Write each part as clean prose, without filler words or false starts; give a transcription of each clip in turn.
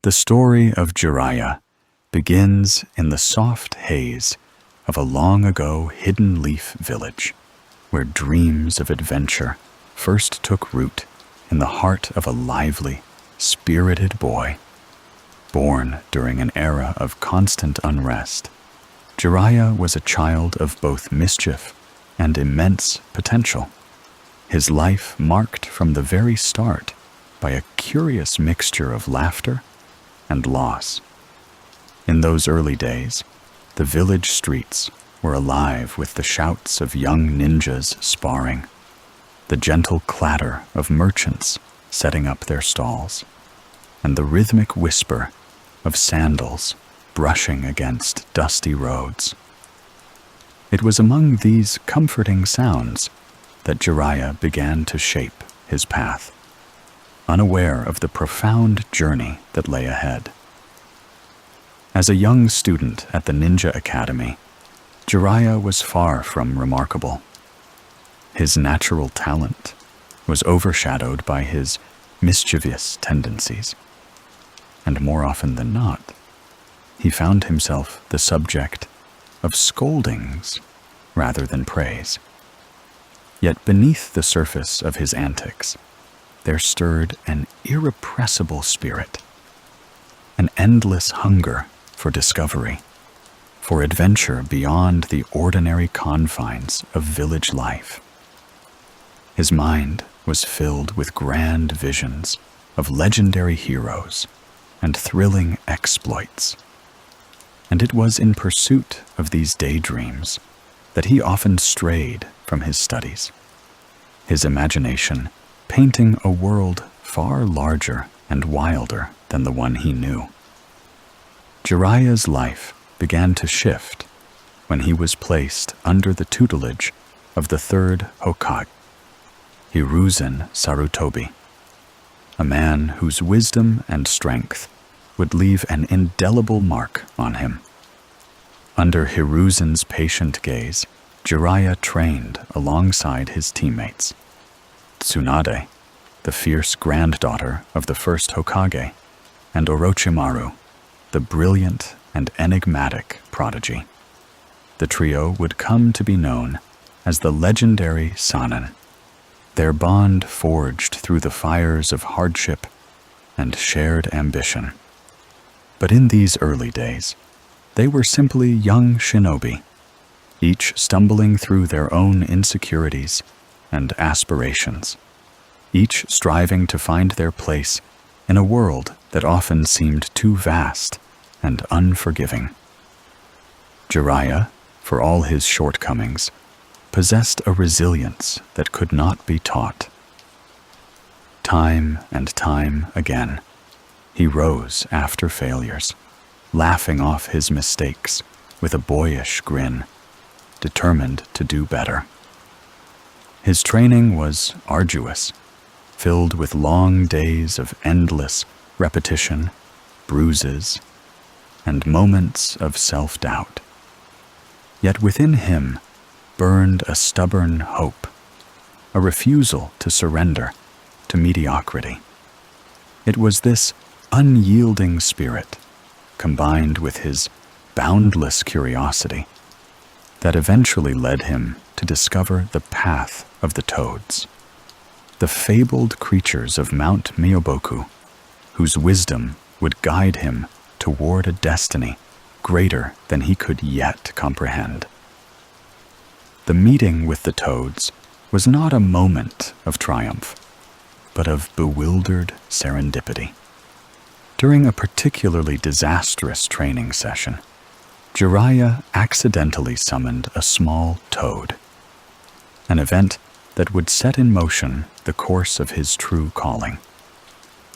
The story of Jiraiya begins in the soft haze of a long-ago hidden leaf village, where dreams of adventure first took root in the heart of a lively, spirited boy. Born during an era of constant unrest, Jiraiya was a child of both mischief and immense potential. His life marked from the very start by a curious mixture of laughter and loss. In those early days, the village streets were alive with the shouts of young ninjas sparring, the gentle clatter of merchants setting up their stalls, and the rhythmic whisper of sandals brushing against dusty roads. It was among these comforting sounds that Jiraiya began to shape his path, unaware of the profound journey that lay ahead. As a young student at the Ninja Academy, Jiraiya was far from remarkable. His natural talent was overshadowed by his mischievous tendencies, and more often than not, he found himself the subject of scoldings rather than praise. Yet beneath the surface of his antics, there stirred an irrepressible spirit, an endless hunger for discovery, for adventure beyond the ordinary confines of village life. His mind was filled with grand visions of legendary heroes and thrilling exploits, and it was in pursuit of these daydreams that he often strayed from his studies, his imagination painting a world far larger and wilder than the one he knew. Jiraiya's life began to shift when he was placed under the tutelage of the Third Hokage, Hiruzen Sarutobi, a man whose wisdom and strength would leave an indelible mark on him. Under Hiruzen's patient gaze, Jiraiya trained alongside his teammates. Tsunade, the fierce granddaughter of the first Hokage, and Orochimaru, the brilliant and enigmatic prodigy. The trio would come to be known as the legendary Sannin, their bond forged through the fires of hardship and shared ambition. But in these early days, they were simply young shinobi, each stumbling through their own insecurities and aspirations, each striving to find their place in a world that often seemed too vast and unforgiving. Jiraiya, for all his shortcomings, possessed a resilience that could not be taught. Time and time again, he rose after failures, laughing off his mistakes with a boyish grin, determined to do better. His training was arduous, filled with long days of endless repetition, bruises, and moments of self-doubt. Yet within him burned a stubborn hope, a refusal to surrender to mediocrity. It was this unyielding spirit, combined with his boundless curiosity, that eventually led him to discover the path of the toads, the fabled creatures of Mount Myoboku, whose wisdom would guide him toward a destiny greater than he could yet comprehend. The meeting with the toads was not a moment of triumph, but of bewildered serendipity. During a particularly disastrous training session, Jiraiya accidentally summoned a small toad, an event that would set in motion the course of his true calling.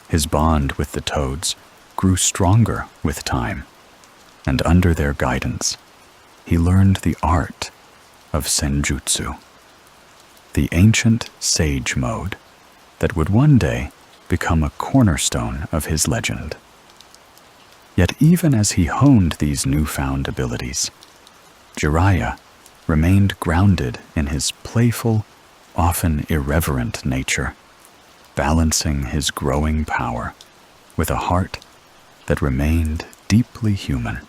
His bond with the toads grew stronger with time, and under their guidance, he learned the art of senjutsu, the ancient sage mode that would one day become a cornerstone of his legend. Yet even as he honed these newfound abilities, Jiraiya remained grounded in his playful, often irreverent nature, balancing his growing power with a heart that remained deeply human,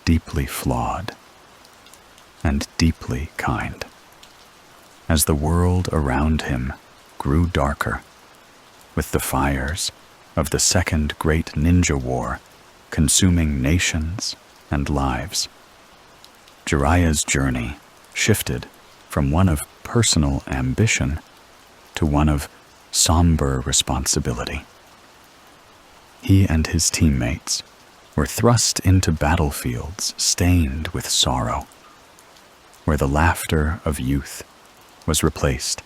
deeply flawed, and deeply kind. As the world around him grew darker, with the fires of the Second Great Ninja War consuming nations and lives, Jiraiya's journey shifted from one of personal ambition to one of somber responsibility. He and his teammates were thrust into battlefields stained with sorrow, where the laughter of youth was replaced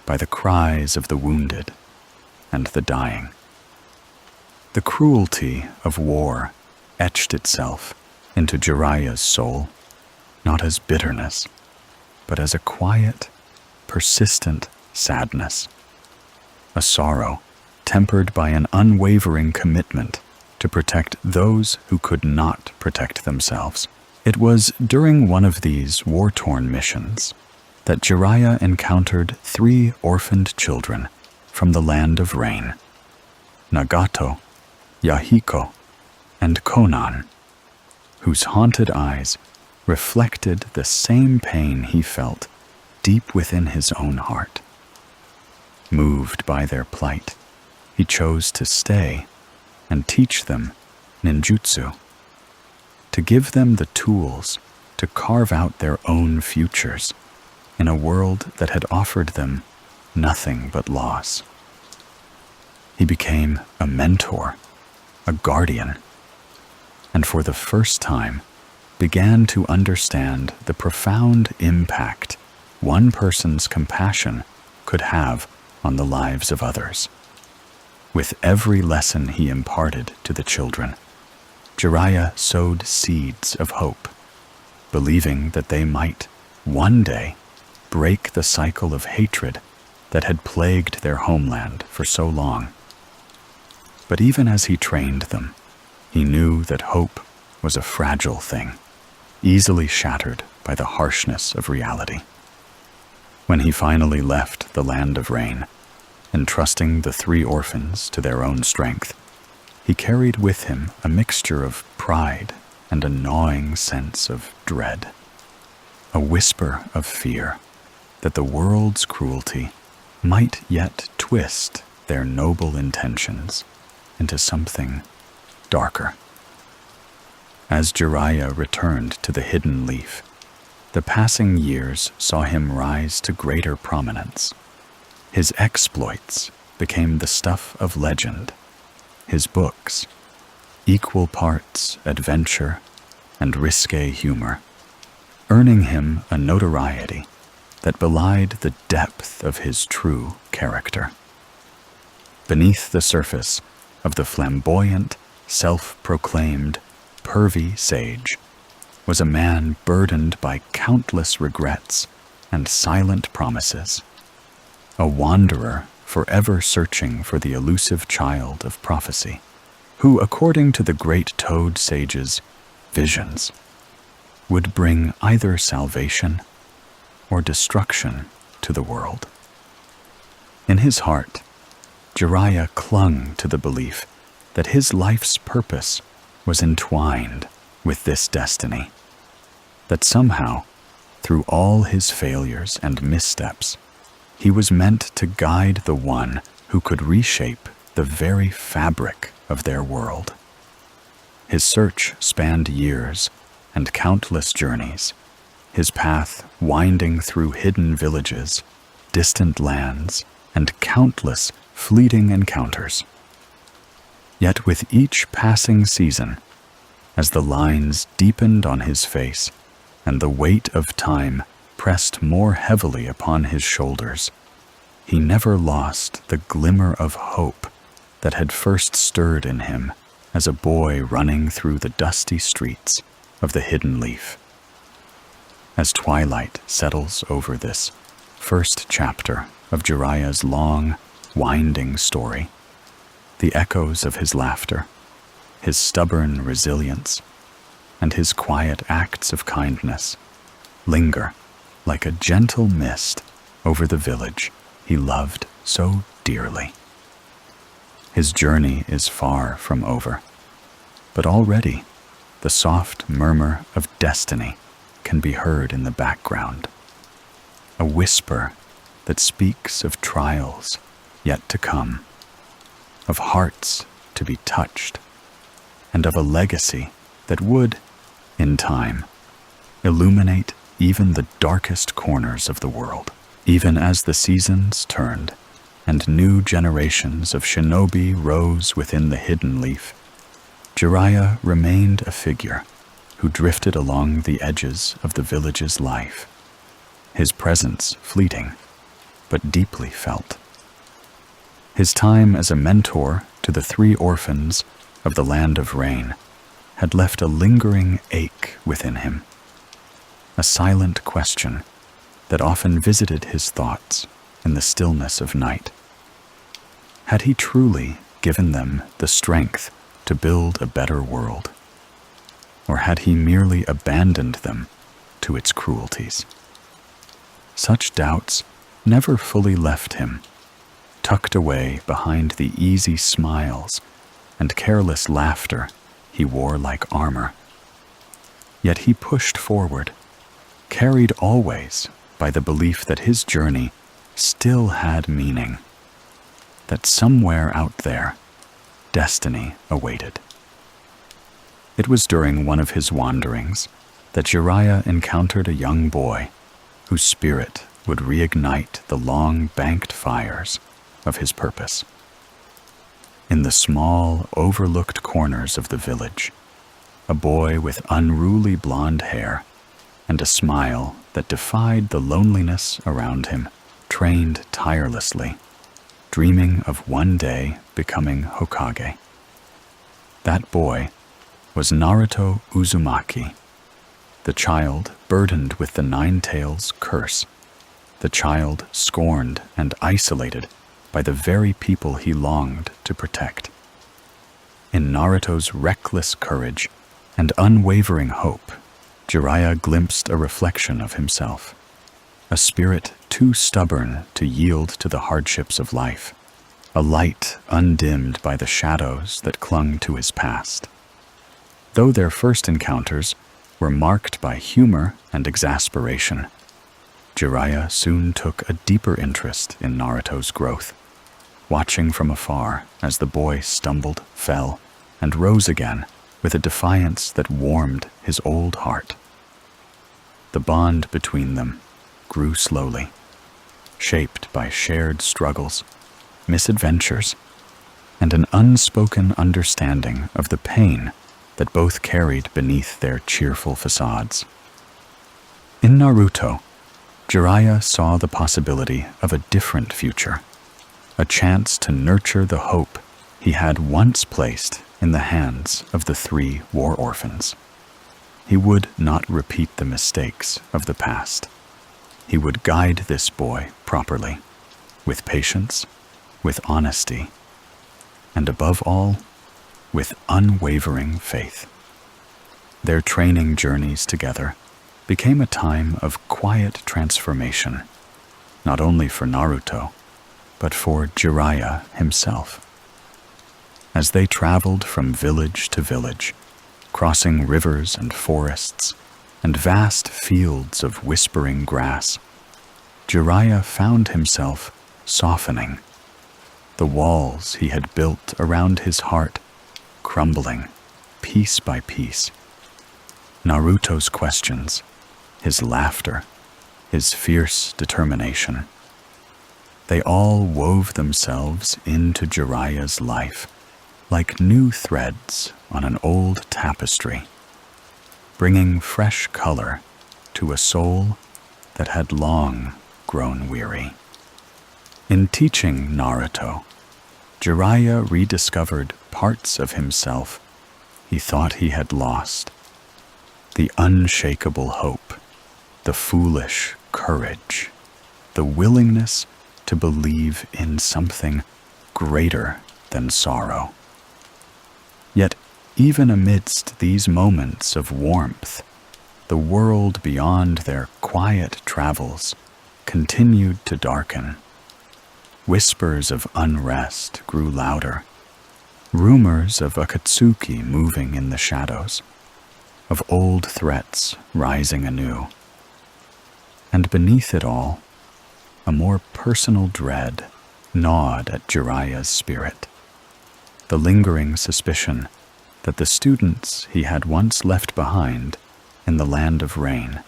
by the cries of the wounded and the dying. The cruelty of war etched itself into Jiraiya's soul, not as bitterness, but as a quiet, persistent sadness, a sorrow tempered by an unwavering commitment to protect those who could not protect themselves. It was during one of these war-torn missions that Jiraiya encountered 3 orphaned children from the land of rain, Nagato, Yahiko, and Konan, whose haunted eyes reflected the same pain he felt deep within his own heart. Moved by their plight, he chose to stay and teach them ninjutsu, to give them the tools to carve out their own futures in a world that had offered them nothing but loss. He became a mentor, a guardian, and for the first time began to understand the profound impact one person's compassion could have on the lives of others. With every lesson he imparted to the children, Jiraiya sowed seeds of hope, believing that they might, one day, break the cycle of hatred that had plagued their homeland for so long. But even as he trained them, he knew that hope was a fragile thing, easily shattered by the harshness of reality. When he finally left the land of rain, entrusting the 3 orphans to their own strength, he carried with him a mixture of pride and a gnawing sense of dread, a whisper of fear that the world's cruelty might yet twist their noble intentions into something darker. As Jiraiya returned to the Hidden Leaf, the passing years saw him rise to greater prominence. His exploits became the stuff of legend, his books, equal parts adventure and risque humor, earning him a notoriety that belied the depth of his true character. Beneath the surface of the flamboyant, self-proclaimed Pervy Sage was a man burdened by countless regrets and silent promises, a wanderer forever searching for the elusive child of prophecy, who, according to the great Toad Sage's visions, would bring either salvation or destruction to the world. In his heart, Jiraiya clung to the belief that his life's purpose was entwined with this destiny, that somehow, through all his failures and missteps, he was meant to guide the one who could reshape the very fabric of their world. His search spanned years and countless journeys, his path winding through hidden villages, distant lands, and countless fleeting encounters. Yet with each passing season, as the lines deepened on his face and the weight of time pressed more heavily upon his shoulders, he never lost the glimmer of hope that had first stirred in him as a boy running through the dusty streets of the Hidden Leaf. As twilight settles over this first chapter of Jiraiya's long, winding story, the echoes of his laughter, his stubborn resilience, and his quiet acts of kindness linger like a gentle mist over the village he loved so dearly. His journey is far from over, But already, the soft murmur of destiny can be heard in the background. A whisper that speaks of trials yet to come, of hearts to be touched, and of a legacy that would, in time, illuminate even the darkest corners of the world. Even as the seasons turned and new generations of shinobi rose within the hidden leaf, Jiraiya remained a figure who drifted along the edges of the village's life, his presence fleeting, but deeply felt. His time as a mentor to the 3 orphans of the Land of Rain had left a lingering ache within him, a silent question that often visited his thoughts in the stillness of night. Had he truly given them the strength to build a better world? Or had he merely abandoned them to its cruelties? Such doubts never fully left him, tucked away behind the easy smiles and careless laughter he wore like armor. Yet he pushed forward, carried always by the belief that his journey still had meaning, that somewhere out there, destiny awaited. It was during one of his wanderings that Jiraiya encountered a young boy whose spirit would reignite the long-banked fires of his purpose. In the small, overlooked corners of the village, a boy with unruly blonde hair and a smile that defied the loneliness around him trained tirelessly, dreaming of one day becoming Hokage. That boy was Naruto Uzumaki, the child burdened with the Nine Tails curse, the child scorned and isolated by the very people he longed to protect. In Naruto's reckless courage and unwavering hope, Jiraiya glimpsed a reflection of himself, a spirit too stubborn to yield to the hardships of life, a light undimmed by the shadows that clung to his past. Though their first encounters were marked by humor and exasperation, Jiraiya soon took a deeper interest in Naruto's growth, watching from afar as the boy stumbled, fell, and rose again with a defiance that warmed his old heart. The bond between them grew slowly, shaped by shared struggles, misadventures, and an unspoken understanding of the pain that both carried beneath their cheerful facades. In Naruto, Jiraiya saw the possibility of a different future, a chance to nurture the hope he had once placed in the hands of the 3 war orphans. He would not repeat the mistakes of the past. He would guide this boy properly, with patience, with honesty, and above all, with unwavering faith. Their training journeys together became a time of quiet transformation, not only for Naruto, but for Jiraiya himself. As they traveled from village to village, crossing rivers and forests, and vast fields of whispering grass, Jiraiya found himself softening, the walls he had built around his heart crumbling piece by piece. Naruto's questions, his laughter, his fierce determination, they all wove themselves into Jiraiya's life like new threads on an old tapestry, bringing fresh color to a soul that had long grown weary. In teaching Naruto, Jiraiya rediscovered parts of himself he thought he had lost: the unshakable hope, the foolish courage, the willingness to believe in something greater than sorrow. Yet, even amidst these moments of warmth, the world beyond their quiet travels continued to darken. Whispers of unrest grew louder, Rumors of Akatsuki moving in the shadows, of old threats rising anew. And beneath it all, a more personal dread gnawed at Jiraiya's spirit. The lingering suspicion that the students he had once left behind in the land of rain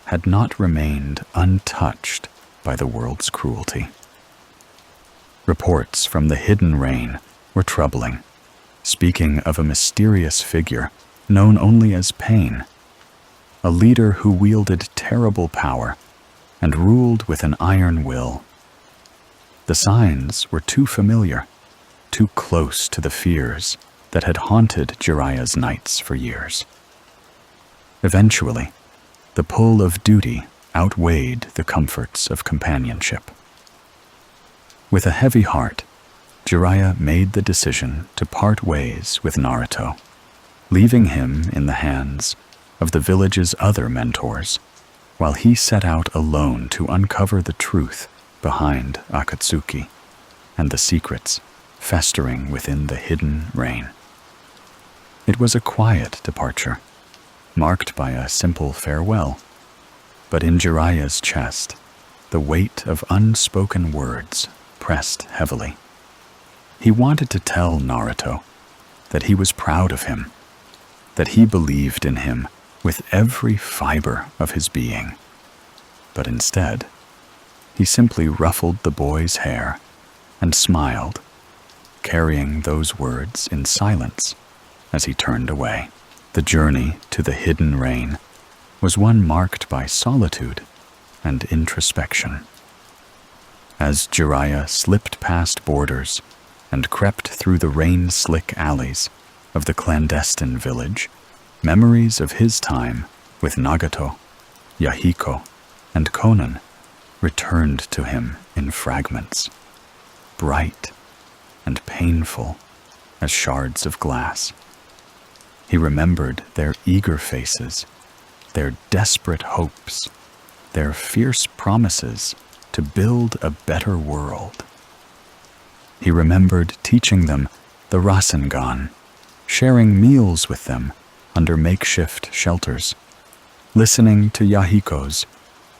had not remained untouched by the world's cruelty. Reports from the hidden rain were troubling, speaking of a mysterious figure known only as Pain, a leader who wielded terrible power and ruled with an iron will. The signs were too familiar, too close to the fears that had haunted Jiraiya's nights for years. Eventually, the pull of duty outweighed the comforts of companionship. With a heavy heart, Jiraiya made the decision to part ways with Naruto, leaving him in the hands of the village's other mentors, while he set out alone to uncover the truth behind Akatsuki and the secrets festering within the hidden rain. It was a quiet departure, marked by a simple farewell, but in Jiraiya's chest, the weight of unspoken words pressed heavily. He wanted to tell Naruto that he was proud of him, that he believed in him with every fiber of his being. But instead, he simply ruffled the boy's hair and smiled, carrying those words in silence as he turned away. The journey to the hidden rain was one marked by solitude and introspection. As Jiraiya slipped past borders and crept through the rain-slick alleys of the clandestine village, memories of his time with Nagato, Yahiko, and Konan returned to him in fragments, bright and painful as shards of glass. He remembered their eager faces, their desperate hopes, their fierce promises to build a better world. He remembered teaching them the Rasengan, sharing meals with them under makeshift shelters, listening to Yahiko's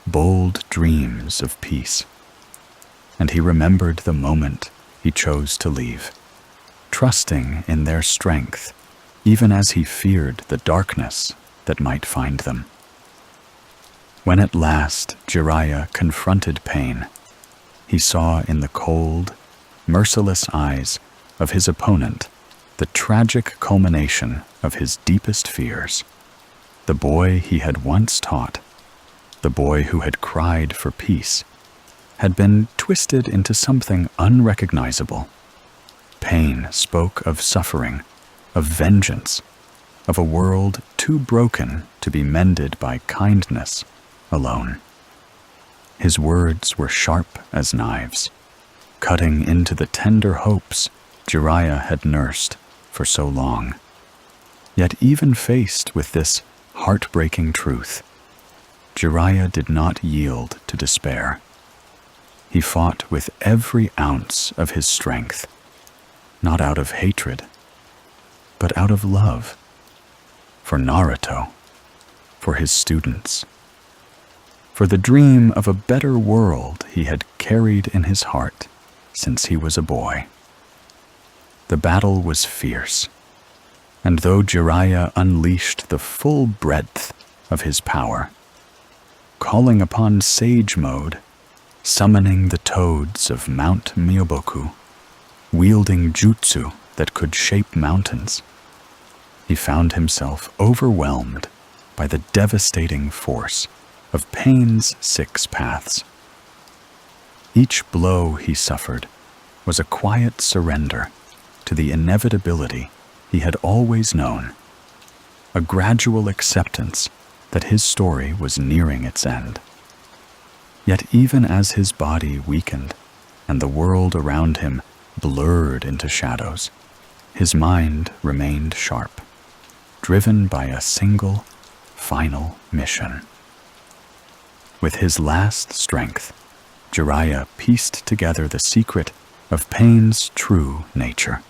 bold dreams of peace. And he remembered the moment he chose to leave, trusting in their strength, even as he feared the darkness that might find them. When at last Jiraiya confronted Pain, he saw in the cold, merciless eyes of his opponent the tragic culmination of his deepest fears. The boy he had once taught, the boy who had cried for peace, had been twisted into something unrecognizable. Pain spoke of suffering, of vengeance, of a world too broken to be mended by kindness alone. His words were sharp as knives, cutting into the tender hopes Jiraiya had nursed for so long. Yet even faced with this heartbreaking truth, Jiraiya did not yield to despair. He fought with every ounce of his strength, not out of hatred, but out of love, for Naruto, for his students, for the dream of a better world he had carried in his heart since he was a boy. The battle was fierce, and though Jiraiya unleashed the full breadth of his power, calling upon Sage Mode, summoning the toads of Mount Myoboku, wielding jutsu that could shape mountains, he found himself overwhelmed by the devastating force of Pain's 6 paths. Each blow he suffered was a quiet surrender to the inevitability he had always known, a gradual acceptance that his story was nearing its end. Yet even as his body weakened and the world around him blurred into shadows, his mind remained sharp, driven by a single, final mission. With his last strength, Jiraiya pieced together the secret of Pain's true nature.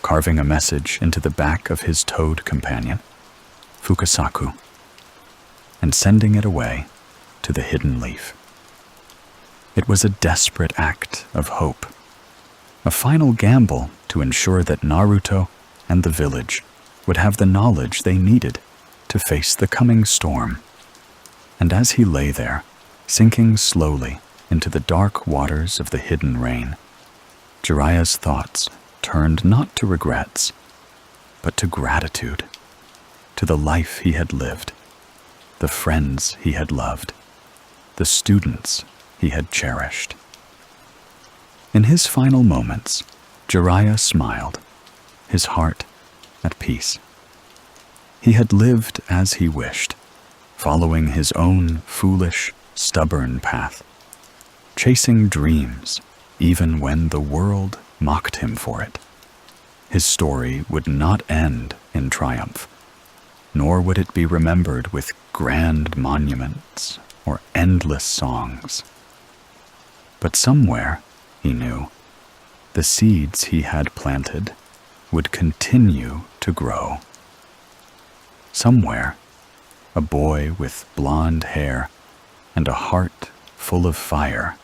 carving a message into the back of his toad companion, Fukasaku, and sending it away to the hidden leaf. It was a desperate act of hope, a final gamble to ensure that Naruto and the village would have the knowledge they needed to face the coming storm. And as he lay there, sinking slowly into the dark waters of the hidden rain, Jiraiya's thoughts turned not to regrets, but to gratitude, to the life he had lived, the friends he had loved, the students he had cherished. In his final moments, Jiraiya smiled, his heart at peace. He had lived as he wished, following his own foolish, stubborn path, chasing dreams even when the world mocked him for it. His story would not end in triumph, nor would it be remembered with grand monuments or endless songs. But somewhere, he knew, the seeds he had planted would continue to grow. Somewhere, a boy with blonde hair and a heart full of fire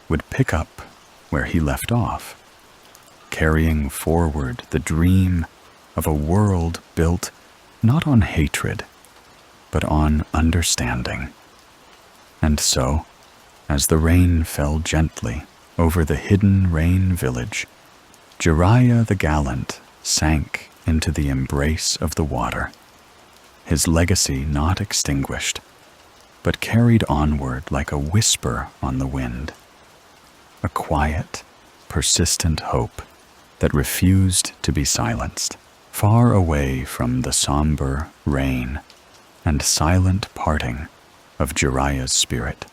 would pick up where he left off, carrying forward the dream of a world built not on hatred, but on understanding. And so, as the rain fell gently over the hidden rain village, Jiraiya the gallant sank into the embrace of the water, his legacy not extinguished, but carried onward like a whisper on the wind, a quiet, persistent hope that refused to be silenced, far away from the somber rain and silent parting of Jiraiya's spirit.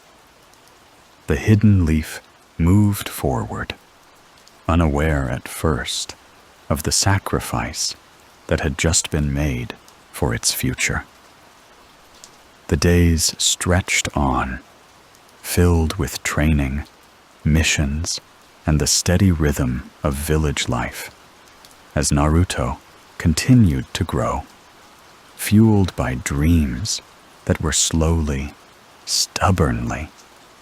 The hidden leaf moved forward, unaware at first of the sacrifice that had just been made for its future. The days stretched on, filled with training, missions, and the steady rhythm of village life, as Naruto continued to grow, fueled by dreams that were slowly, stubbornly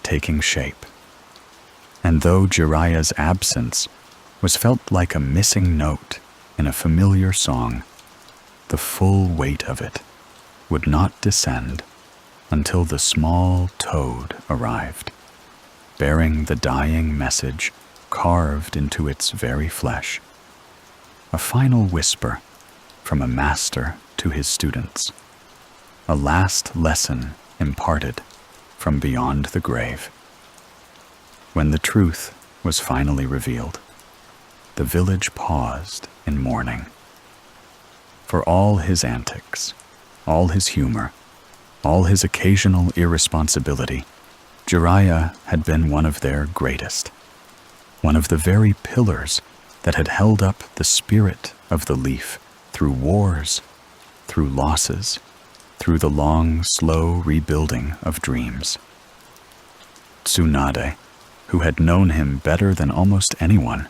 taking shape. And though Jiraiya's absence was felt like a missing note in a familiar song, the full weight of it would not descend until the small toad arrived, bearing the dying message carved into its very flesh, a final whisper from a master to his students, a last lesson imparted from beyond the grave. When the truth was finally revealed, the village paused in mourning. For all his antics, all his humor, all his occasional irresponsibility, Jiraiya had been one of their greatest, one of the very pillars that had held up the spirit of the leaf through wars, through losses, through the long, slow rebuilding of dreams. Tsunade, who had known him better than almost anyone,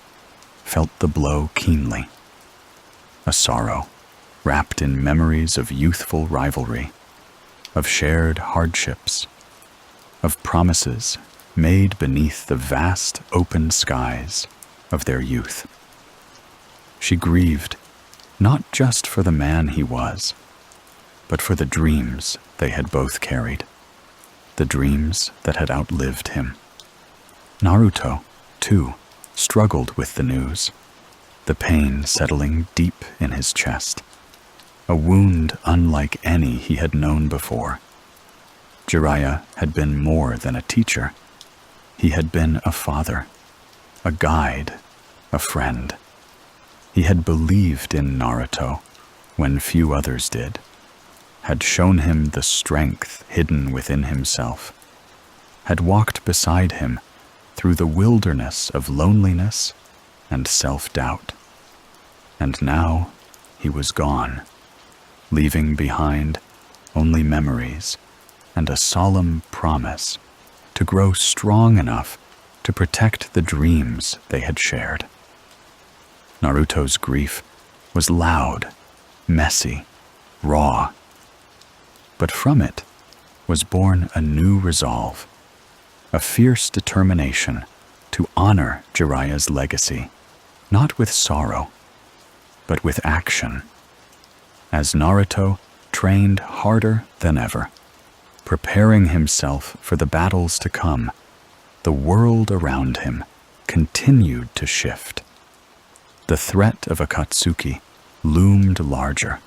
felt the blow keenly. A sorrow wrapped in memories of youthful rivalry, of shared hardships, of promises made beneath the vast open skies of their youth. She grieved not just for the man he was, but for the dreams they had both carried, the dreams that had outlived him. Naruto, too, struggled with the news, the pain settling deep in his chest, a wound unlike any he had known before. Jiraiya had been more than a teacher. He had been a father, a guide, a friend. He had believed in Naruto when few others did, had shown him the strength hidden within himself, had walked beside him through the wilderness of loneliness and self-doubt. And now he was gone, leaving behind only memories and a solemn promise to grow strong enough to protect the dreams they had shared. Naruto's grief was loud, messy, raw. But from it was born a new resolve, a fierce determination to honor Jiraiya's legacy, not with sorrow, but with action. As Naruto trained harder than ever, preparing himself for the battles to come, the world around him continued to shift. The threat of Akatsuki loomed larger,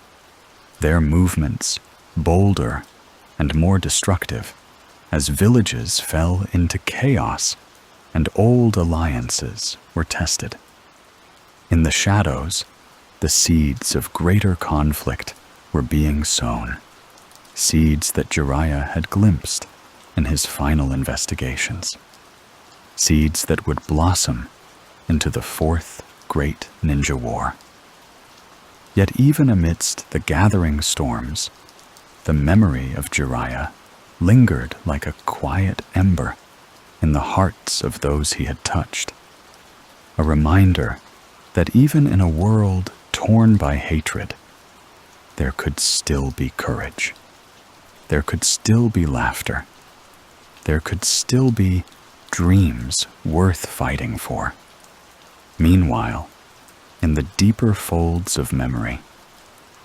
their movements bolder and more destructive as villages fell into chaos and old alliances were tested. In the shadows, the seeds of greater conflict were being sown, seeds that Jiraiya had glimpsed in his final investigations, seeds that would blossom into the fourth great ninja war. Yet even amidst the gathering storms, the memory of Jiraiya lingered like a quiet ember in the hearts of those he had touched, a reminder that even in a world torn by hatred, there could still be courage. There could still be laughter. There could still be dreams worth fighting for. Meanwhile, in the deeper folds of memory,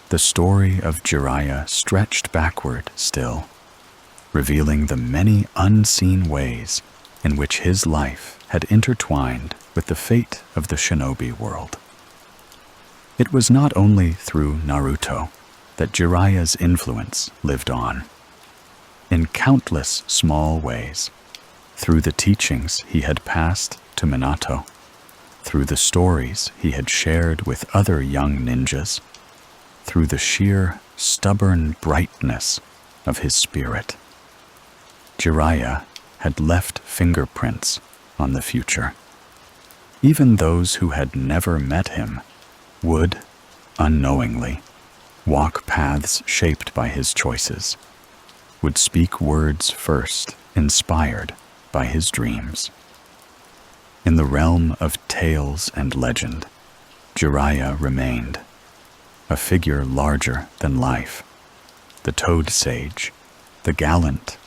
the story of Jiraiya stretched backward still, revealing the many unseen ways in which his life had intertwined with the fate of the shinobi world. It was not only through Naruto that Jiraiya's influence lived on. In countless small ways, through the teachings he had passed to Minato, through the stories he had shared with other young ninjas, through the sheer, stubborn brightness of his spirit, Jiraiya had left fingerprints on the future. Even those who had never met him would, unknowingly, walk paths shaped by his choices, would speak words first inspired by his dreams. In the realm of tales and legend, Jiraiya remained, a figure larger than life, the toad sage, the gallant,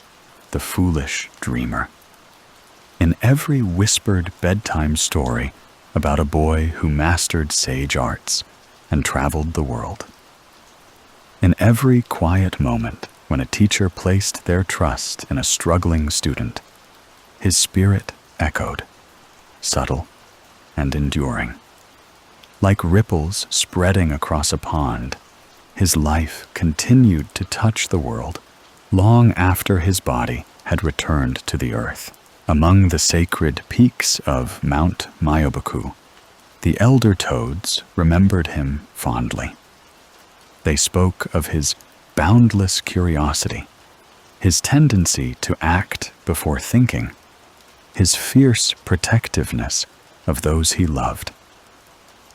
the foolish dreamer. In every whispered bedtime story about a boy who mastered sage arts and traveled the world. In every quiet moment when a teacher placed their trust in a struggling student, his spirit echoed, subtle and enduring. Like ripples spreading across a pond, his life continued to touch the world long after his body had returned to the earth. Among the sacred peaks of Mount Myoboku, the elder toads remembered him fondly. They spoke of his boundless curiosity, his tendency to act before thinking, his fierce protectiveness of those he loved.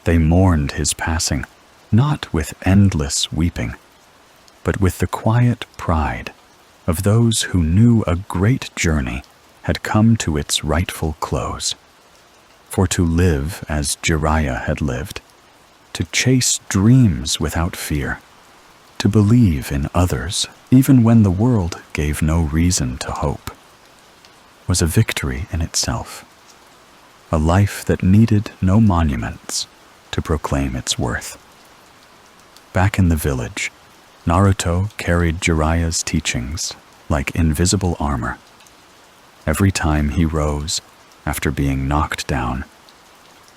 They mourned his passing, not with endless weeping, but with the quiet pride of those who knew a great journey had come to its rightful close. For to live as Jiraiya had lived, to chase dreams without fear, to believe in others even when the world gave no reason to hope, was a victory in itself, a life that needed no monuments to proclaim its worth. Back in the village, Naruto carried Jiraiya's teachings like invisible armor. Every time he rose after being knocked down,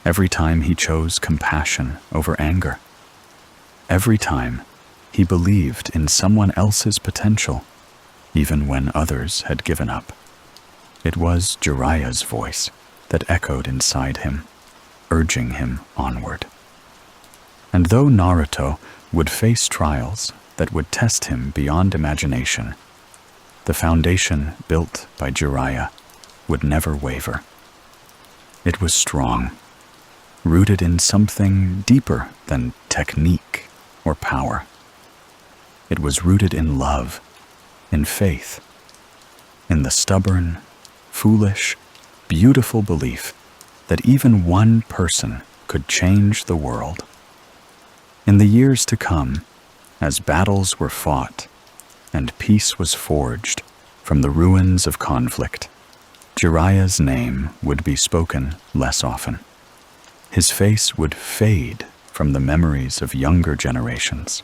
every time he chose compassion over anger, every time he believed in someone else's potential, even when others had given up, it was Jiraiya's voice that echoed inside him, urging him onward. And though Naruto would face trials that would test him beyond imagination, the foundation built by Jiraiya would never waver. It was strong, rooted in something deeper than technique or power. It was rooted in love, in faith, in the stubborn, foolish, beautiful belief that even one person could change the world. In the years to come, as battles were fought and peace was forged from the ruins of conflict, Jiraiya's name would be spoken less often. His face would fade from the memories of younger generations.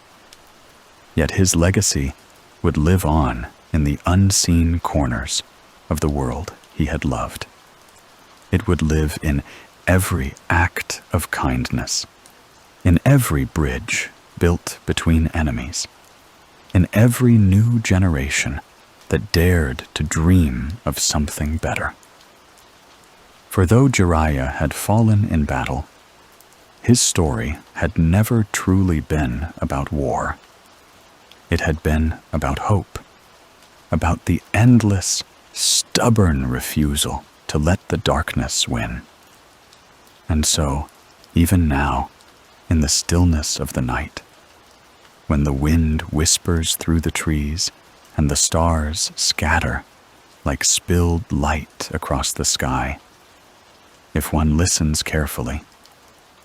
Yet his legacy would live on in the unseen corners of the world he had loved. It would live in every act of kindness, in every bridge built between enemies, in every new generation that dared to dream of something better. For though Jiraiya had fallen in battle, his story had never truly been about war. It had been about hope, about the endless, stubborn refusal to let the darkness win. And so, even now, in the stillness of the night, when the wind whispers through the trees and the stars scatter like spilled light across the sky, if one listens carefully,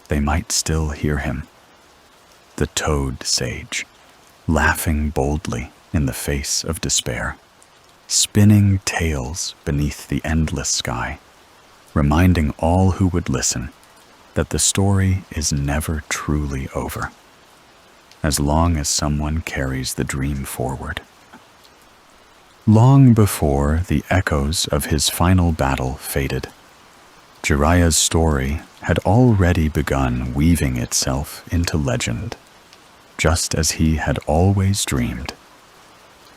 they might still hear him, the toad sage, laughing boldly in the face of despair, spinning tales beneath the endless sky, reminding all who would listen that the story is never truly over, as long as someone carries the dream forward. Long before the echoes of his final battle faded, Jiraiya's story had already begun weaving itself into legend, just as he had always dreamed.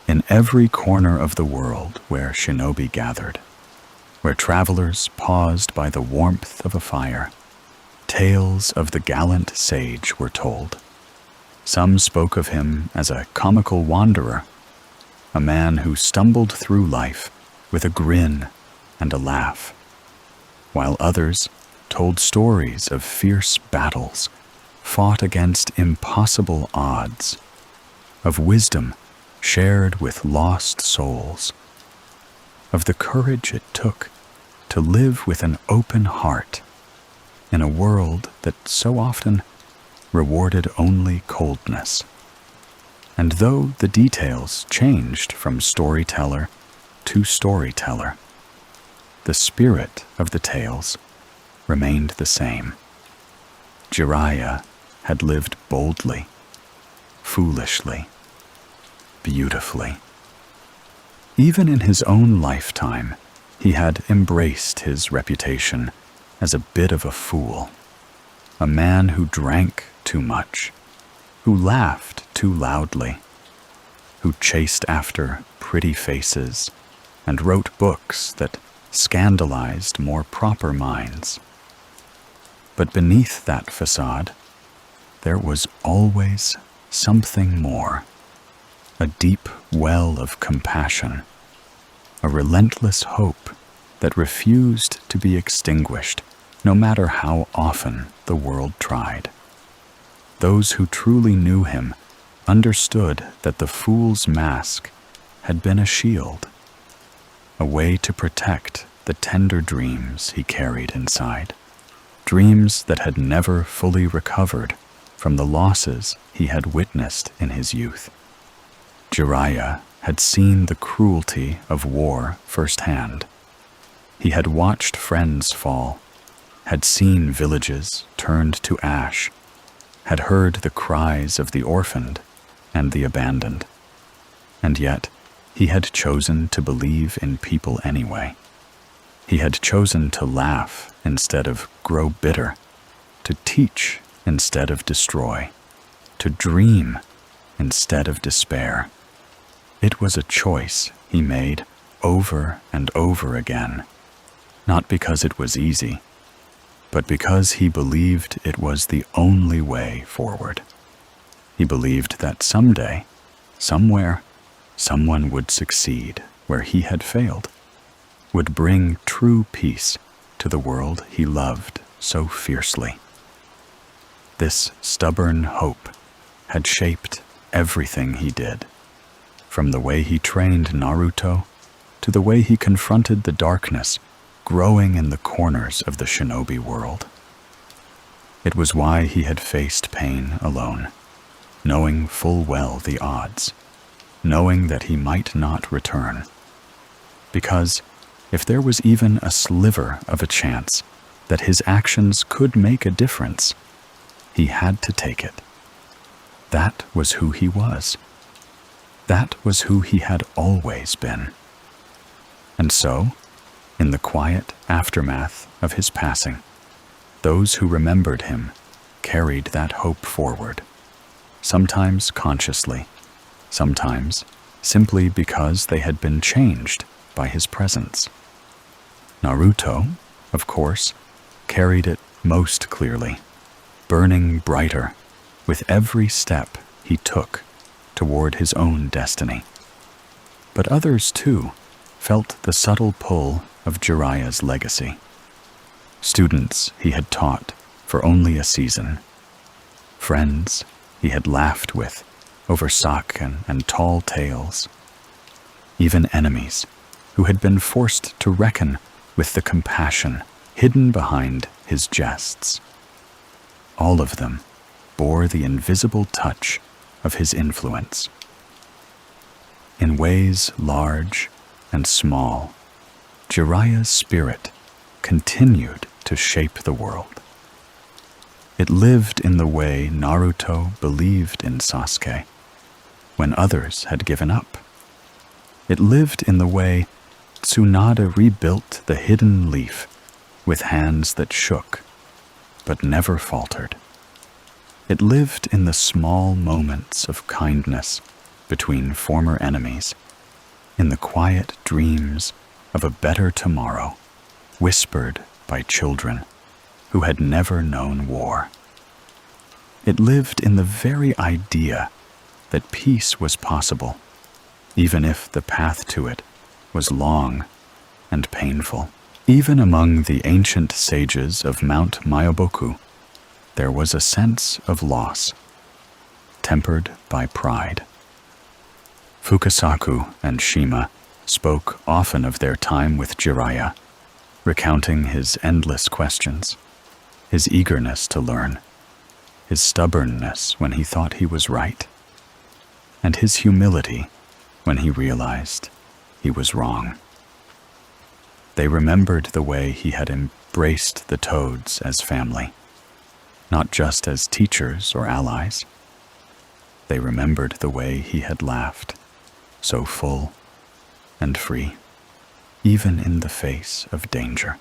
In every corner of the world where shinobi gathered, where travelers paused by the warmth of a fire, tales of the gallant sage were told. Some spoke of him as a comical wanderer, a man who stumbled through life with a grin and a laugh, while others told stories of fierce battles fought against impossible odds, of wisdom shared with lost souls, of the courage it took to live with an open heart in a world that so often rewarded only coldness. And though the details changed from storyteller to storyteller, the spirit of the tales remained the same. Jiraiya had lived boldly, foolishly, beautifully. Even in his own lifetime, he had embraced his reputation as a bit of a fool, a man who drank too much, who laughed too loudly, who chased after pretty faces and wrote books that scandalized more proper minds. But beneath that facade, there was always something more, a deep well of compassion, a relentless hope that refused to be extinguished no matter how often the world tried. Those who truly knew him understood that the fool's mask had been a shield, a way to protect the tender dreams he carried inside, dreams that had never fully recovered from the losses he had witnessed in his youth. Jiraiya had seen the cruelty of war firsthand. He had watched friends fall, had seen villages turned to ash, had heard the cries of the orphaned and the abandoned. And yet, he had chosen to believe in people anyway. He had chosen to laugh instead of grow bitter, to teach instead of destroy, to dream instead of despair. It was a choice he made over and over again, not because it was easy, but because he believed it was the only way forward. He believed that someday, somewhere, someone would succeed where he had failed, would bring true peace to the world he loved so fiercely. This stubborn hope had shaped everything he did, from the way he trained Naruto to the way he confronted the darkness growing in the corners of the shinobi world. It was why he had faced pain alone, knowing full well the odds, knowing that he might not return. Because if there was even a sliver of a chance that his actions could make a difference, he had to take it. That was who he was. That was who he had always been. And so, in the quiet aftermath of his passing, those who remembered him carried that hope forward, sometimes consciously, sometimes simply because they had been changed by his presence. Naruto, of course, carried it most clearly, burning brighter with every step he took toward his own destiny. But others, too, felt the subtle pull of Jiraiya's legacy. Students he had taught for only a season, friends he had laughed with over sake and tall tales, even enemies who had been forced to reckon with the compassion hidden behind his jests. All of them bore the invisible touch of his influence. In ways large and small, Jiraiya's spirit continued to shape the world. It lived in the way Naruto believed in Sasuke when others had given up. It lived in the way Tsunade rebuilt the hidden leaf with hands that shook but never faltered. It lived in the small moments of kindness between former enemies, in the quiet dreams of a better tomorrow whispered by children who had never known war. It lived in the very idea that peace was possible, even if the path to it was long and painful. Even among the ancient sages of Mount Myoboku, there was a sense of loss, tempered by pride. Fukasaku and Shima spoke often of their time with Jiraiya, recounting his endless questions, his eagerness to learn, his stubbornness when he thought he was right, and his humility when he realized he was wrong. They remembered the way he had embraced the Toads as family, not just as teachers or allies. They remembered the way he had laughed, so full and free, even in the face of danger.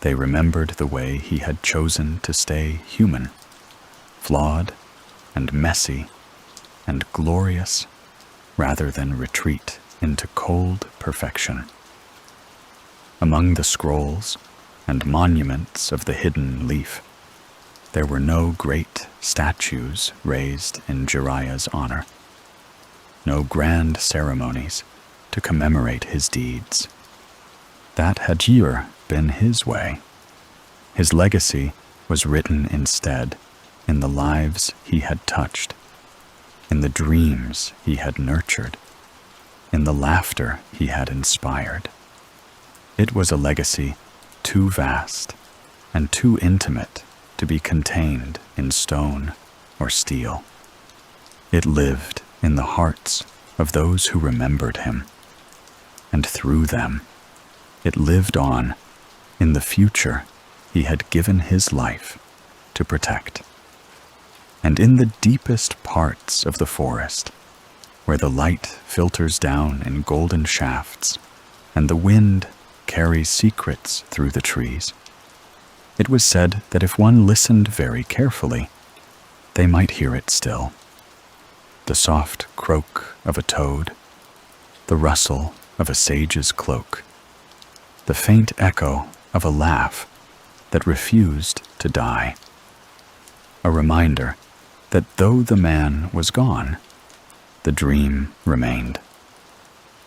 They remembered the way he had chosen to stay human, flawed and messy and glorious, rather than retreat into cold perfection. Among the scrolls and monuments of the hidden leaf, there were no great statues raised in Jiraiya's honor, no grand ceremonies to commemorate his deeds. That had been his way. His legacy was written instead in the lives he had touched, in the dreams he had nurtured, in the laughter he had inspired. It was a legacy too vast and too intimate to be contained in stone or steel. It lived in the hearts of those who remembered him, and through them, it lived on in the future he had given his life to protect. And in the deepest parts of the forest, where the light filters down in golden shafts and the wind carries secrets through the trees, it was said that if one listened very carefully, they might hear it still. The soft croak of a toad, the rustle of a sage's cloak, the faint echo of a laugh that refused to die. A reminder that though the man was gone, the dream remained.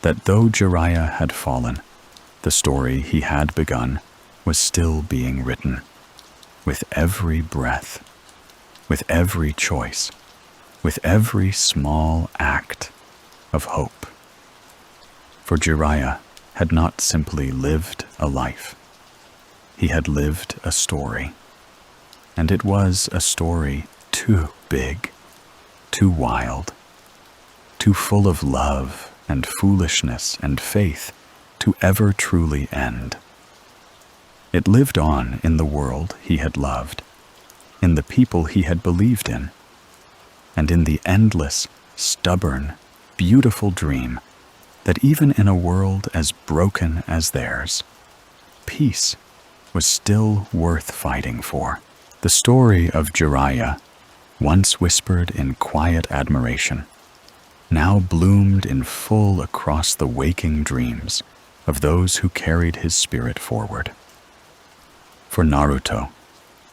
That though Jiraiya had fallen, the story he had begun was still being written, with every breath, with every choice, with every small act of hope. For Jiraiya had not simply lived a life. He had lived a story. And it was a story too big, too wild, too full of love and foolishness and faith to ever truly end. It lived on in the world he had loved, in the people he had believed in, and in the endless, stubborn, beautiful dream that even in a world as broken as theirs, peace was still worth fighting for. The story of Jiraiya, once whispered in quiet admiration, now bloomed in full across the waking dreams of those who carried his spirit forward. For Naruto,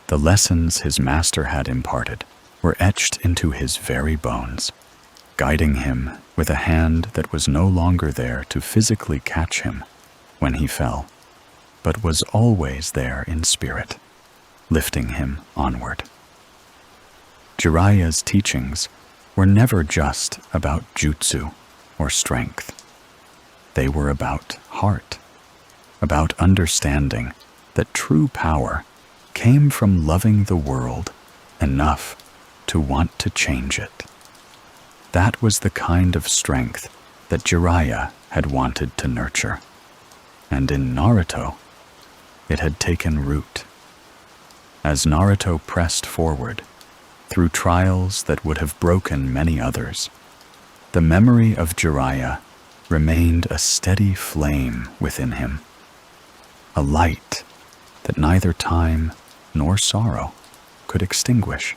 the lessons his master had imparted were etched into his very bones, guiding him with a hand that was no longer there to physically catch him when he fell, but was always there in spirit, lifting him onward. Jiraiya's teachings were never just about jutsu or strength. They were about heart, about understanding that true power came from loving the world enough to want to change it. That was the kind of strength that Jiraiya had wanted to nurture. And in Naruto, it had taken root. As Naruto pressed forward, through trials that would have broken many others, the memory of Jiraiya remained a steady flame within him, a light that neither time nor sorrow could extinguish.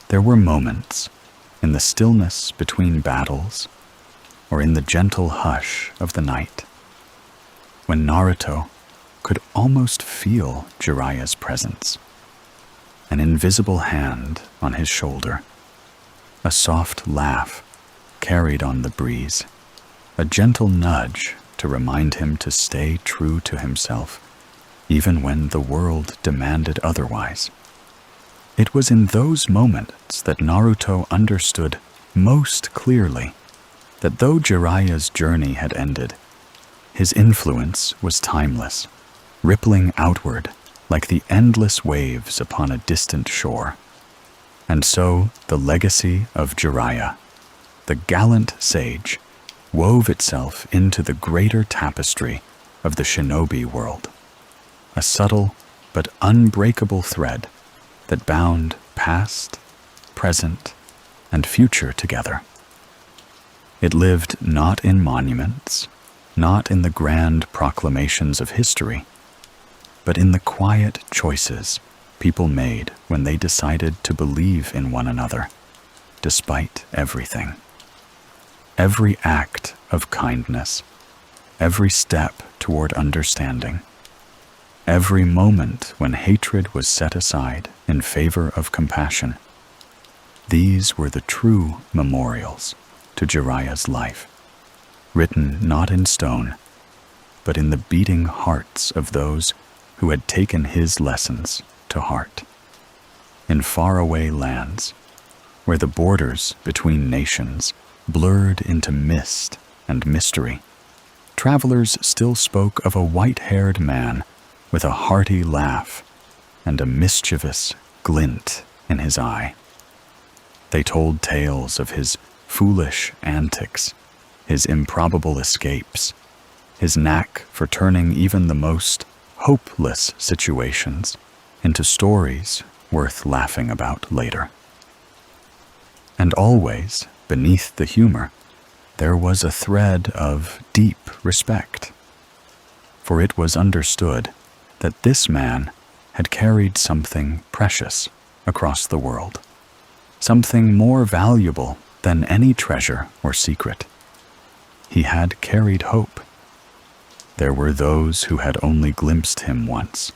There were moments in the stillness between battles or in the gentle hush of the night when Naruto could almost feel Jiraiya's presence, an invisible hand on his shoulder, a soft laugh carried on the breeze, a gentle nudge to remind him to stay true to himself even when the world demanded otherwise. It was in those moments that Naruto understood most clearly that though Jiraiya's journey had ended, his influence was timeless, rippling outward like the endless waves upon a distant shore. And so the legacy of Jiraiya, the gallant sage, wove itself into the greater tapestry of the shinobi world, a subtle but unbreakable thread that bound past, present, and future together. It lived not in monuments, not in the grand proclamations of history, but in the quiet choices people made when they decided to believe in one another, despite everything. Every act of kindness, every step toward understanding, every moment when hatred was set aside in favor of compassion, these were the true memorials to Jiraiya's life, written not in stone, but in the beating hearts of those who had taken his lessons to heart. In faraway lands, where the borders between nations blurred into mist and mystery, travelers still spoke of a white-haired man with a hearty laugh and a mischievous glint in his eye. They told tales of his foolish antics, his improbable escapes, his knack for turning even the most hopeless situations into stories worth laughing about later. And always, beneath the humor, there was a thread of deep respect. For it was understood that this man had carried something precious across the world, something more valuable than any treasure or secret. He had carried hope. There were those who had only glimpsed him once,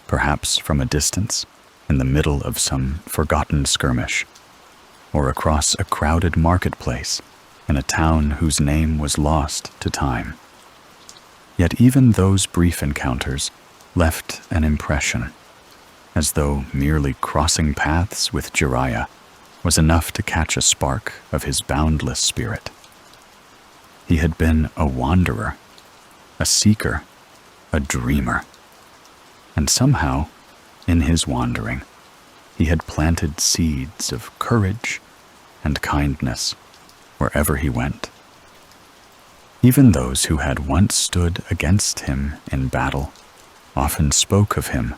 perhaps from a distance, in the middle of some forgotten skirmish, or across a crowded marketplace in a town whose name was lost to time. Yet even those brief encounters left an impression, as though merely crossing paths with Jiraiya was enough to catch a spark of his boundless spirit. He had been a wanderer, a seeker, a dreamer, and somehow In his wandering, he had planted seeds of courage and kindness wherever he went. Even those who had once stood against him in battle often spoke of him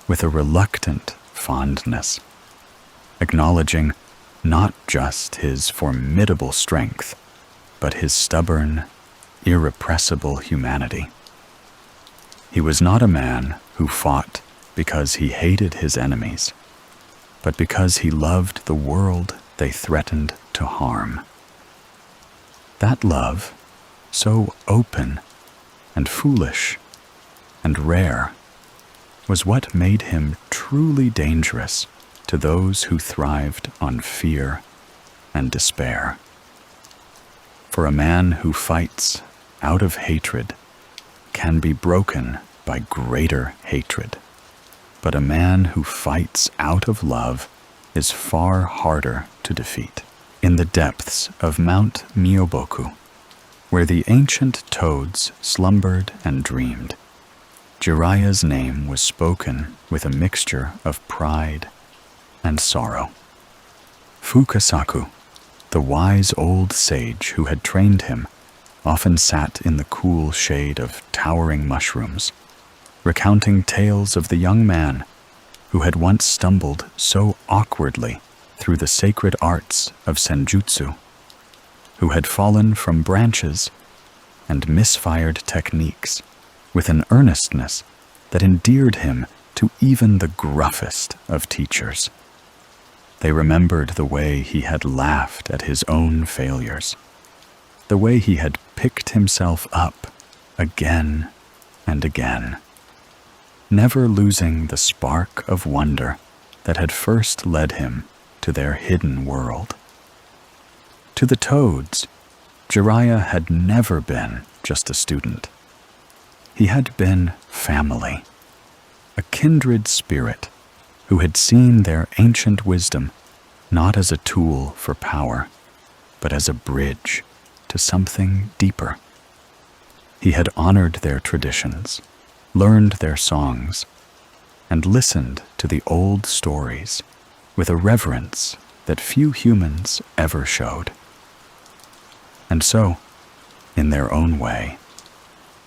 with a reluctant fondness, acknowledging not just his formidable strength, but his stubborn, irrepressible humanity. He was not a man who fought because he hated his enemies, but because he loved the world they threatened to harm. That love, so open and foolish and rare, was what made him truly dangerous to those who thrived on fear and despair. For a man who fights out of hatred can be broken by greater hatred, but a man who fights out of love is far harder to defeat. In the depths of Mount Myoboku, where the ancient toads slumbered and dreamed, Jiraiya's name was spoken with a mixture of pride and sorrow. Fukasaku, the wise old sage who had trained him, often sat in the cool shade of towering mushrooms, recounting tales of the young man who had once stumbled so awkwardly through the sacred arts of senjutsu, who had fallen from branches and misfired techniques with an earnestness that endeared him to even the gruffest of teachers. They remembered the way he had laughed at his own failures, the way he had picked himself up again and again, never losing the spark of wonder that had first led him to their hidden world. To the toads, Jiraiya had never been just a student. He had been family, a kindred spirit who had seen their ancient wisdom not as a tool for power, but as a bridge to something deeper. He had honored their traditions, learned their songs, and listened to the old stories with a reverence that few humans ever showed. And so, in their own way,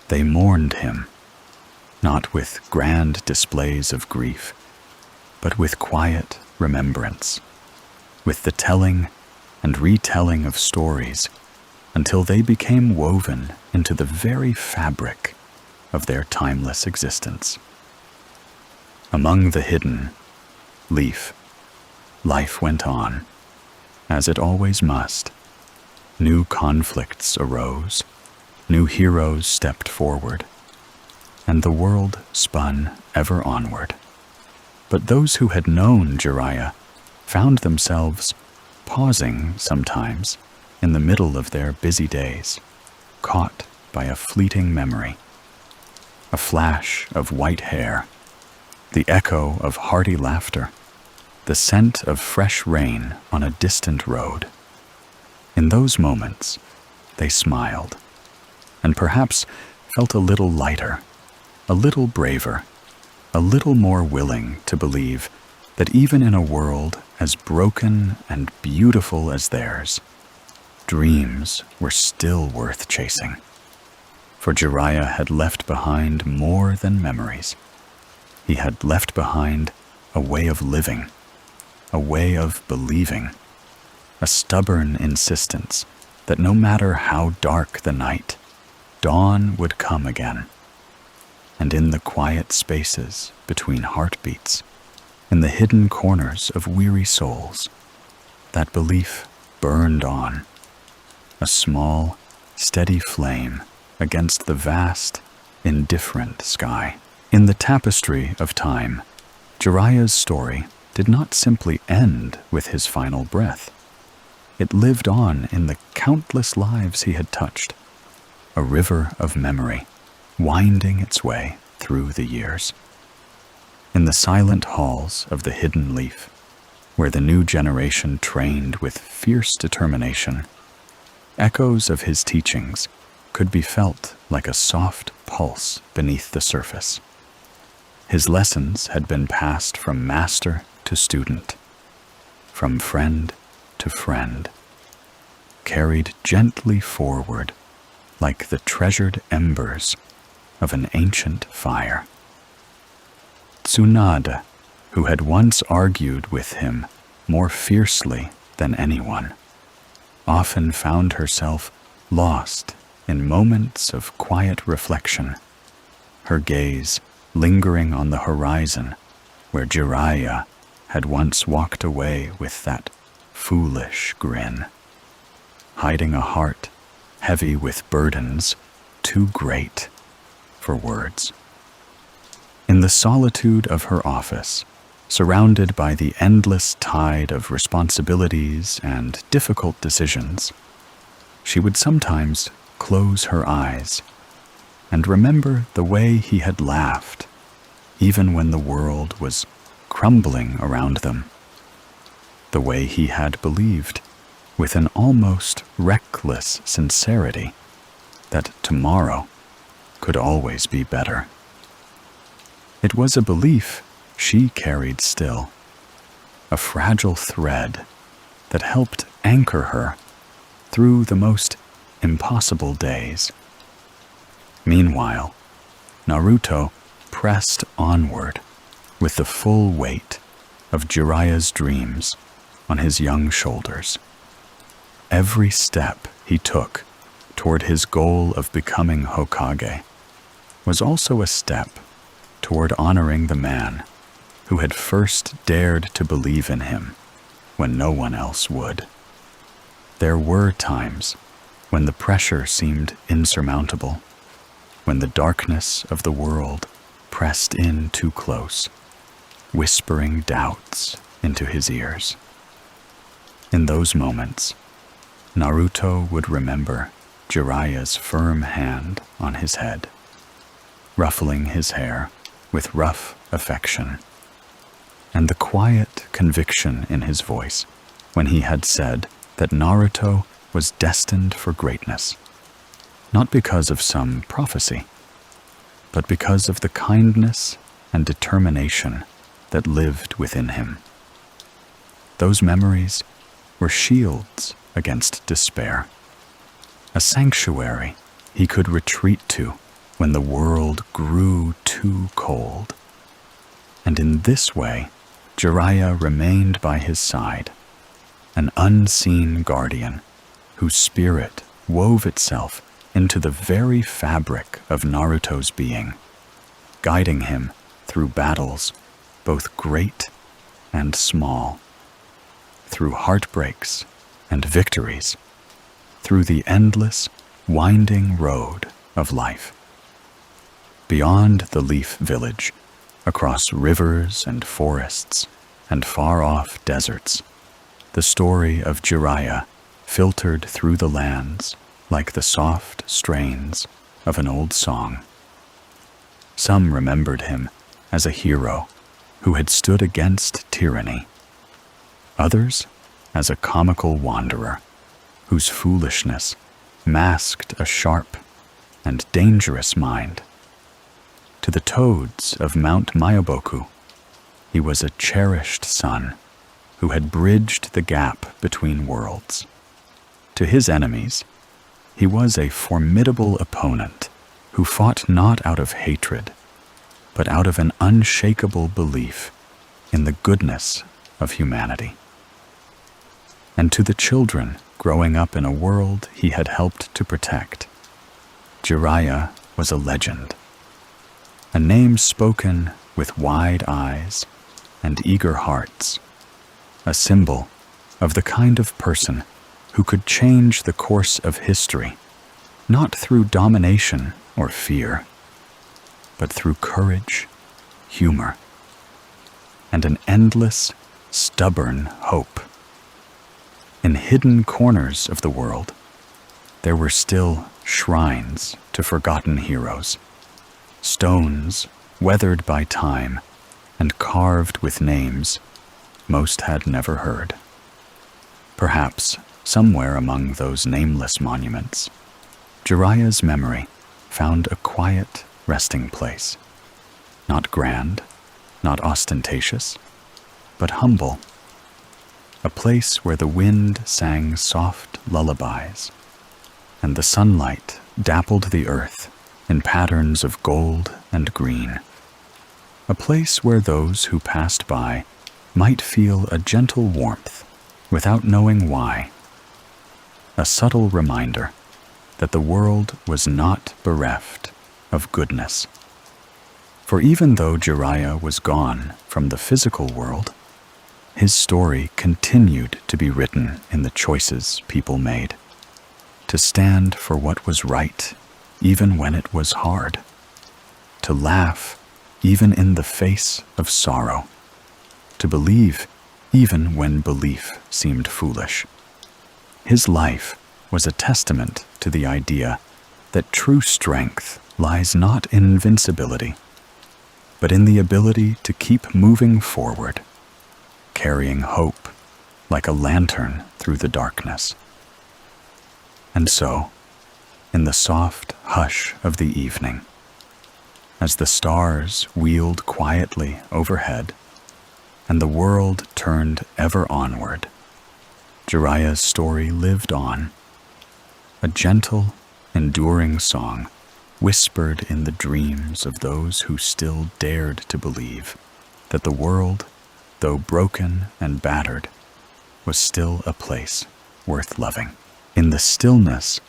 they mourned him, not with grand displays of grief, but with quiet remembrance, with the telling and retelling of stories until they became woven into the very fabric of their timeless existence. Among the hidden, life went on, as it always must. New conflicts arose, new heroes stepped forward, and the world spun ever onward. But those who had known Jiraiya found themselves pausing sometimes in the middle of their busy days, caught by a fleeting memory, a flash of white hair, the echo of hearty laughter, the scent of fresh rain on a distant road. In those moments, they smiled, and perhaps felt a little lighter, a little braver, a little more willing to believe that even in a world as broken and beautiful as theirs, dreams were still worth chasing. For Jiraiya had left behind more than memories. He had left behind a way of living, a way of believing, a stubborn insistence that no matter how dark the night, dawn would come again. And in the quiet spaces between heartbeats, in the hidden corners of weary souls, that belief burned on, a small, steady flame against the vast, indifferent sky. In the tapestry of time, Jiraiya's story did not simply end with his final breath. It lived on in the countless lives he had touched, a river of memory winding its way through the years. In the silent halls of the Hidden Leaf, where the new generation trained with fierce determination, echoes of his teachings could be felt like a soft pulse beneath the surface. His lessons had been passed from master to student, from friend to friend, carried gently forward like the treasured embers of an ancient fire. Tsunade, who had once argued with him more fiercely than anyone, often found herself lost in moments of quiet reflection, her gaze lingering on the horizon where Jiraiya had once walked away with that foolish grin, hiding a heart heavy with burdens too great for words. In the solitude of her office, surrounded by the endless tide of responsibilities and difficult decisions, she would sometimes close her eyes and remember the way he had laughed, even when the world was crumbling around them, the way he had believed, with an almost reckless sincerity, that tomorrow could always be better. It was a belief she carried still, a fragile thread that helped anchor her through the most impossible days. Meanwhile, Naruto pressed onward with the full weight of Jiraiya's dreams on his young shoulders. Every step he took toward his goal of becoming Hokage was also a step toward honoring the man who had first dared to believe in him when no one else would. There were times when the pressure seemed insurmountable, when the darkness of the world pressed in too close, whispering doubts into his ears. In those moments, Naruto would remember Jiraiya's firm hand on his head, ruffling his hair with rough affection, and the quiet conviction in his voice when he had said that Naruto was destined for greatness, not because of some prophecy, but because of the kindness and determination that lived within him. Those memories were shields against despair, a sanctuary he could retreat to when the world grew too cold. And in this way, Jiraiya remained by his side, an unseen guardian whose spirit wove itself into the very fabric of Naruto's being, guiding him through battles both great and small, through heartbreaks and victories, through the endless, winding road of life. Beyond the Leaf Village, across rivers and forests and far-off deserts, the story of Jiraiya filtered through the lands like the soft strains of an old song. Some remembered him as a hero who had stood against tyranny, others as a comical wanderer whose foolishness masked a sharp and dangerous mind. To the toads of Mount Myoboku, he was a cherished son who had bridged the gap between worlds. To his enemies, he was a formidable opponent who fought not out of hatred, but out of an unshakable belief in the goodness of humanity. And to the children growing up in a world he had helped to protect, Jiraiya was a legend, a name spoken with wide eyes and eager hearts, a symbol of the kind of person who could change the course of history, not through domination or fear, but through courage, humor, and an endless, stubborn hope. In hidden corners of the world, there were still shrines to forgotten heroes, stones weathered by time and carved with names most had never heard. Perhaps somewhere among those nameless monuments, Jiraiya's memory found a quiet resting place, not grand, not ostentatious, but humble. A place where the wind sang soft lullabies, and the sunlight dappled the earth in patterns of gold and green. A place where those who passed by might feel a gentle warmth without knowing why. A subtle reminder that the world was not bereft of goodness. For even though Jiraiya was gone from the physical world, his story continued to be written in the choices people made, to stand for what was right even when it was hard, to laugh even in the face of sorrow, to believe even when belief seemed foolish. His life was a testament to the idea that true strength lies not in invincibility, but in the ability to keep moving forward, carrying hope like a lantern through the darkness. And so, in the soft hush of the evening, as the stars wheeled quietly overhead and the world turned ever onward, Jiraiya's story lived on, a gentle, enduring song whispered in the dreams of those who still dared to believe that the world, though broken and battered, was still a place worth loving. In the stillness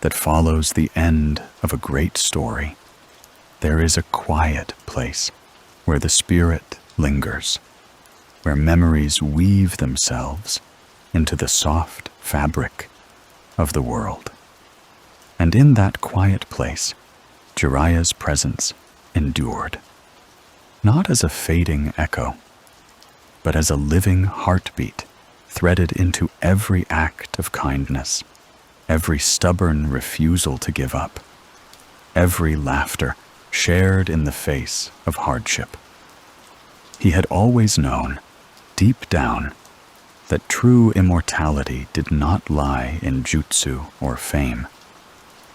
that follows the end of a great story, there is a quiet place where the spirit lingers, where memories weave themselves into the soft fabric of the world. And in that quiet place, Jiraiya's presence endured, not as a fading echo, but as a living heartbeat threaded into every act of kindness, every stubborn refusal to give up, every laughter shared in the face of hardship. He had always known, deep down, that true immortality did not lie in jutsu or fame,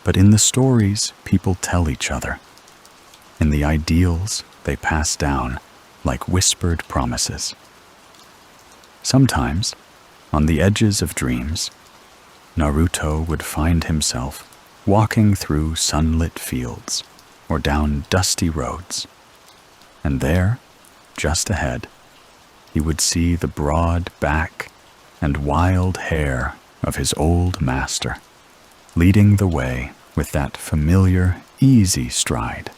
but in the stories people tell each other, in the ideals they pass down like whispered promises. Sometimes, on the edges of dreams, Naruto would find himself walking through sunlit fields or down dusty roads, and there, just ahead, he would see the broad back and wild hair of his old master, leading the way with that familiar, easy stride.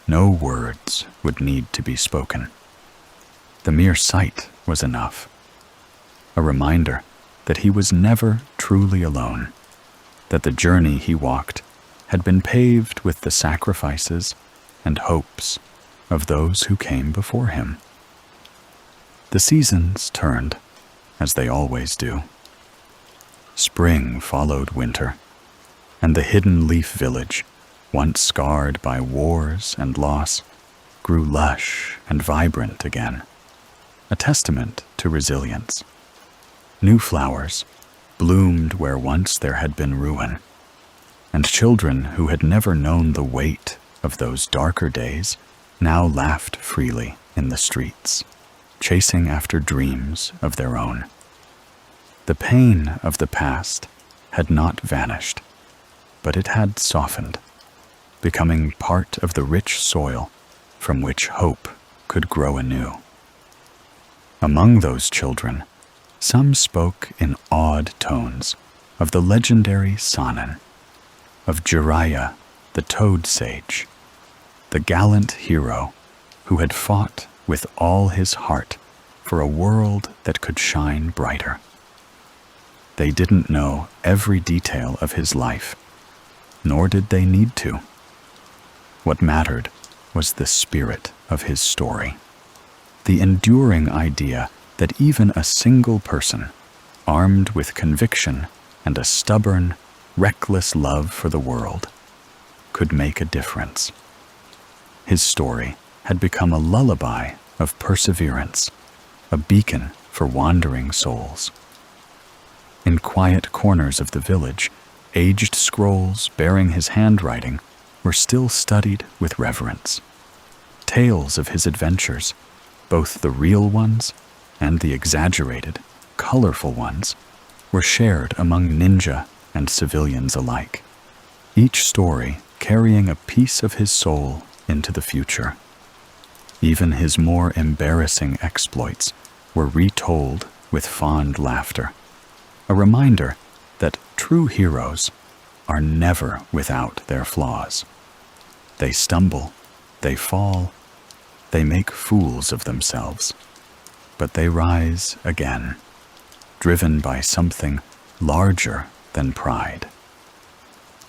No words would need to be spoken. The mere sight was enough, a reminder that he was never truly alone, that the journey he walked had been paved with the sacrifices and hopes of those who came before him. The seasons turned, as they always do. Spring followed winter, and the Hidden Leaf Village, once scarred by wars and loss, grew lush and vibrant again, a testament to resilience. New flowers bloomed where once there had been ruin, and children who had never known the weight of those darker days now laughed freely in the streets, chasing after dreams of their own. The pain of the past had not vanished, but it had softened, becoming part of the rich soil from which hope could grow anew. Among those children, some spoke in awed tones of the legendary Sannin, of Jiraiya, the Toad Sage, the gallant hero who had fought with all his heart for a world that could shine brighter. They didn't know every detail of his life, nor did they need to. What mattered was the spirit of his story, the enduring idea that even a single person, armed with conviction and a stubborn, reckless love for the world, could make a difference. His story had become a lullaby of perseverance, a beacon for wandering souls. In quiet corners of the village, aged scrolls bearing his handwriting were still studied with reverence, Tales of his adventures, both the real ones and the exaggerated, colorful ones, were shared among ninja and civilians alike, each story carrying a piece of his soul into the future. Even his more embarrassing exploits were retold with fond laughter, a reminder that true heroes are never without their flaws. They stumble, they fall, they make fools of themselves, but they rise again, driven by something larger than pride.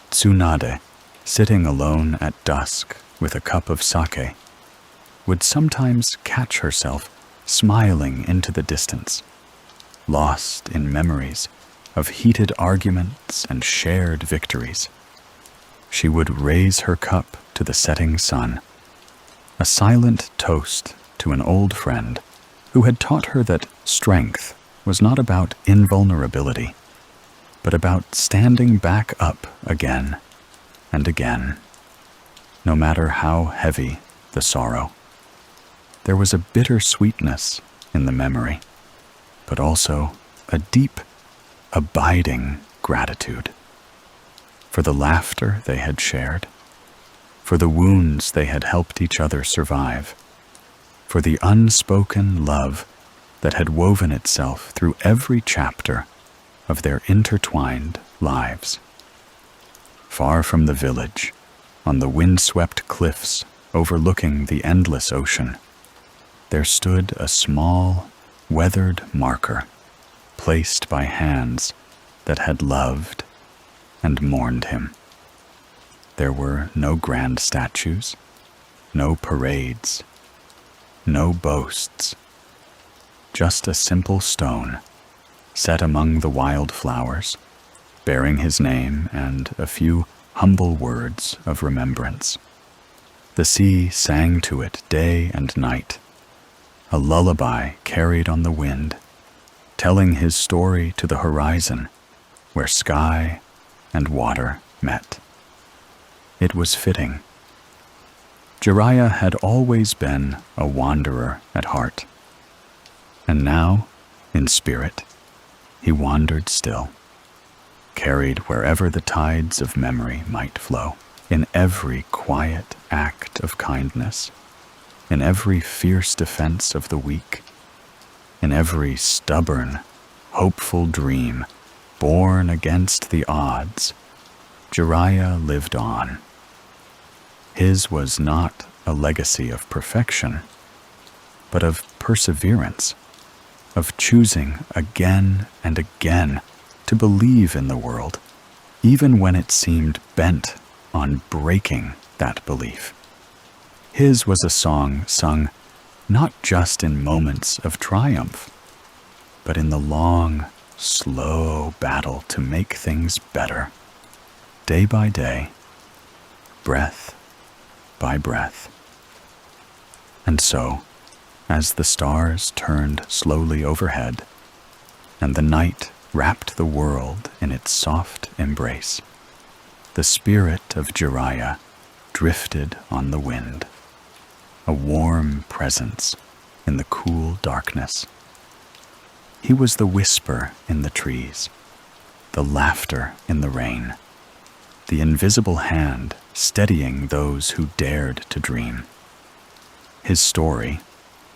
Tsunade, sitting alone at dusk with a cup of sake, would sometimes catch herself smiling into the distance, lost in memories of heated arguments and shared victories. She would raise her cup to the setting sun, a silent toast to an old friend who had taught her that strength was not about invulnerability, but about standing back up again and again, no matter how heavy the sorrow. There was a bitter sweetness in the memory, but also a deep, abiding gratitude for the laughter they had shared, for the wounds they had helped each other survive, for the unspoken love that had woven itself through every chapter of their intertwined lives. Far from the village, on the windswept cliffs overlooking the endless ocean, there stood a small, weathered marker placed by hands that had loved and mourned him. There were no grand statues, no parades, no boasts, just a simple stone set among the wild flowers, bearing his name and a few humble words of remembrance. The sea sang to it day and night, a lullaby carried on the wind, telling his story to the horizon where sky and water met. It was fitting. Jiraiya had always been a wanderer at heart, and now, in spirit, he wandered still, carried wherever the tides of memory might flow, in every quiet act of kindness, in every fierce defense of the weak, in every stubborn, hopeful dream born against the odds. Jiraiya lived on. His was not a legacy of perfection, but of perseverance, of choosing again and again to believe in the world, even when it seemed bent on breaking that belief. His was a song sung not just in moments of triumph, but in the long, slow battle to make things better, day by day, breath by breath. And so, as the stars turned slowly overhead, and the night wrapped the world in its soft embrace, the spirit of Jiraiya drifted on the wind, a warm presence in the cool darkness. He was the whisper in the trees, the laughter in the rain, the invisible hand steadying those who dared to dream. His story,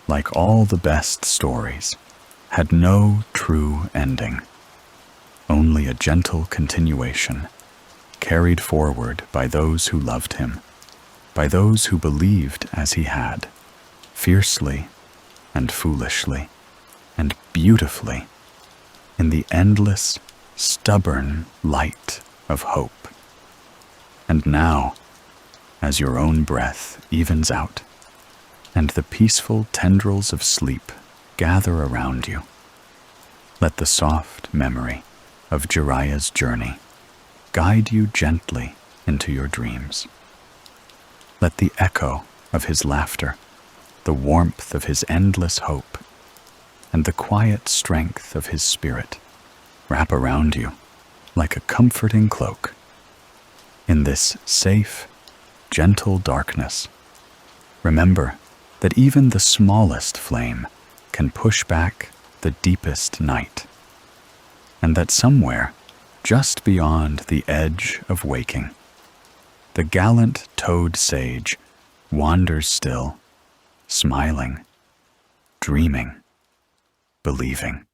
like all the best stories, had no true ending, only a gentle continuation, carried forward by those who loved him, by those who believed as he had, fiercely and foolishly and beautifully, in the endless, stubborn light of hope. And now, as your own breath evens out, and the peaceful tendrils of sleep gather around you, let the soft memory of Jiraiya's journey guide you gently into your dreams. Let the echo of his laughter, the warmth of his endless hope, and the quiet strength of his spirit wrap around you like a comforting cloak. In this safe, gentle darkness, Remember that even the smallest flame can push back the deepest night, and that somewhere, just beyond the edge of waking, the gallant toad sage wanders still, smiling, dreaming, believing.